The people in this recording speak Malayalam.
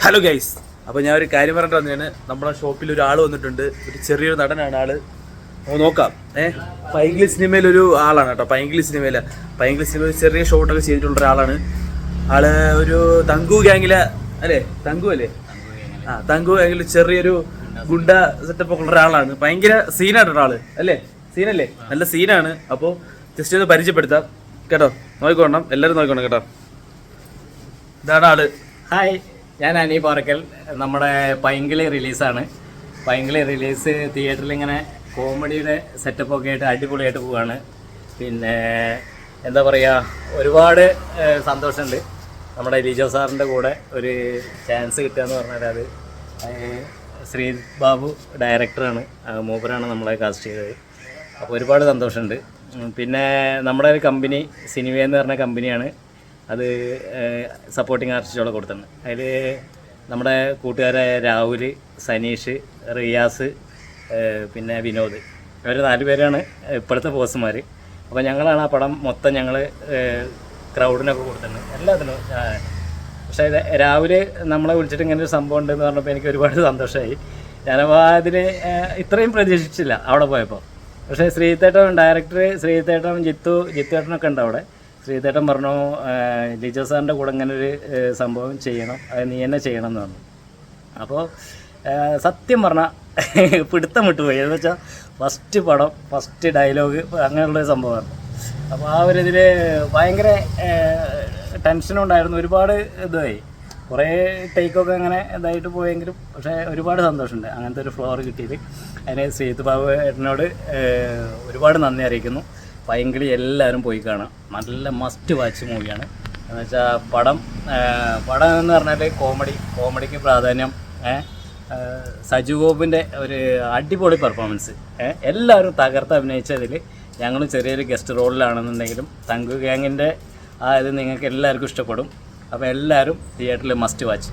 ഹലോ ഗൈസ്, അപ്പോൾ ഞാൻ ഒരു കാര്യം പറഞ്ഞിട്ട് വന്നതാണ്. നമ്മുടെ ഷോപ്പിൽ ഒരാൾ വന്നിട്ടുണ്ട്. ഒരു ചെറിയൊരു നടനാണ് ആള്. നോക്കാം. പൈങ്കിളി സിനിമയിലൊരു ആളാണ് കേട്ടോ. പൈങ്കിളി സിനിമയിൽ ചെറിയ ഷോട്ടൊക്കെ ചെയ്തിട്ടുള്ള ഒരാളാണ്. ആള് ഒരു തങ്കു ഗ്യാങ്ങിലെ അല്ലേ, തങ്കു അല്ലേ, തങ്കു ഗ്യാങ്ങിൽ ചെറിയൊരു ഗുണ്ട സെറ്റപ്പ് ഒക്കെ ഉള്ള ഒരാളാണ്. ഭയങ്കര സീനാണ് ഒരാള് അല്ലേ, സീനല്ലേ, നല്ല സീനാണ്. അപ്പോൾ ജസ്റ്റ് ഒന്ന് പരിചയപ്പെടുത്താം കേട്ടോ. നോക്കിക്കോണം, എല്ലാവരും നോക്കിക്കോണം കേട്ടോ. ഇതാണ് ആള്. ഹായ്, ഞാൻ അനി പാറക്കൽ. നമ്മുടെ പൈങ്കിളി റിലീസാണ്. പൈങ്കിളി റിലീസ് തിയേറ്ററിൽ ഇങ്ങനെ കോമഡിയുടെ സെറ്റപ്പൊക്കെ ആയിട്ട് അടിപൊളിയായിട്ട് പോവുകയാണ്. പിന്നെ എന്താ പറയുക, ഒരുപാട് സന്തോഷമുണ്ട്. നമ്മുടെ ലിജോ സാറിൻ്റെ കൂടെ ഒരു ചാൻസ് കിട്ടുക എന്ന് പറഞ്ഞാൽ അത് ശ്രീ ബാബു ഡയറക്ടറാണ്, മൂപ്പരാണ് നമ്മളെ കാസ്റ്റ് ചെയ്തത്. അപ്പോൾ ഒരുപാട് സന്തോഷമുണ്ട്. പിന്നെ നമ്മുടെ ഒരു കമ്പനി സിനിമ എന്ന് പറഞ്ഞ കമ്പനിയാണ്, അത് സപ്പോർട്ടിങ് ആർട്ടിസ്റ്റുകളെ കൊടുത്തിട്ടുണ്ട്. അതിൽ നമ്മുടെ കൂട്ടുകാരായ രാഹുൽ, സനീഷ്, റിയാസ്, പിന്നെ വിനോദ്, ഇവർ 4 പേരാണ് ഇപ്പോഴത്തെ ബോസുമാർ. അപ്പോൾ ഞങ്ങളാണ് ആ പടം മൊത്തം ഞങ്ങൾ ക്രൗഡിനൊക്കെ കൊടുത്തിട്ടുണ്ട്, എല്ലാത്തിനും. പക്ഷേ രാവിലെ നമ്മളെ വിളിച്ചിട്ട് ഇങ്ങനെ ഒരു സംഭവം ഉണ്ടെന്ന് പറഞ്ഞപ്പോൾ എനിക്ക് ഒരുപാട് സന്തോഷമായി. ഞാനപ്പോൾ അതിൽ ഇത്രയും പ്രതീക്ഷിച്ചില്ല അവിടെ പോയപ്പോൾ. പക്ഷേ ശ്രീതേട്ടൻ ഡയറക്ടർ, ശ്രീതേട്ടൻ ജിത്തുവേട്ടനൊക്കെ ഉണ്ട് അവിടെ. ശ്രീതേട്ടൻ പറഞ്ഞു, ലിജോ സാറിൻ്റെ കൂടെ ഇങ്ങനെ ഒരു സംഭവം ചെയ്യണം, അത് നീ തന്നെ ചെയ്യണം എന്ന് പറഞ്ഞു. അപ്പോൾ സത്യം പറഞ്ഞാൽ പിടുത്തം വിട്ടുപോയി. എന്ന് വെച്ചാൽ ഫസ്റ്റ് പടം, ഫസ്റ്റ് ഡയലോഗ് അങ്ങനെയുള്ളൊരു സംഭവമാണ്. അപ്പോൾ ആ ഒരു ഇതിൽ ഭയങ്കര ടെൻഷനുണ്ടായിരുന്നു, ഒരുപാട് ഇതായി, കുറേ ടേക്കൊക്കെ അങ്ങനെ ഇതായിട്ട് പോയെങ്കിലും പക്ഷേ ഒരുപാട് സന്തോഷമുണ്ട് അങ്ങനത്തെ ഒരു ഫ്ലോർ കിട്ടിയത്. അതിന് ശ്രീത് ബാബു ഏട്ടനോട് ഒരുപാട് നന്ദി അറിയിക്കുന്നു. പൈങ്കിളി എല്ലാവരും പോയി കാണാം, നല്ല മസ്റ്റ് വാച്ച് മൂവിയാണ്. എന്ന് വെച്ചാൽ പടം എന്ന് പറഞ്ഞാൽ കോമഡിക്ക് പ്രാധാന്യം, സജു ഗോപിൻ്റെ ഒരു അടിപൊളി പെർഫോമൻസ്, എല്ലാവരും തകർത്ത് അഭിനയിച്ചതിൽ ഞങ്ങളും ചെറിയൊരു ഗസ്റ്റ് റോളിലാണെന്നുണ്ടെങ്കിലും തങ്കു ഗ്യാങ്ങിൻ്റെ ആ ഇത് നിങ്ങൾക്ക് എല്ലാവർക്കും ഇഷ്ടപ്പെടും. അപ്പോൾ എല്ലാവരും തിയേറ്ററിൽ മസ്റ്റ് വാച്ച്.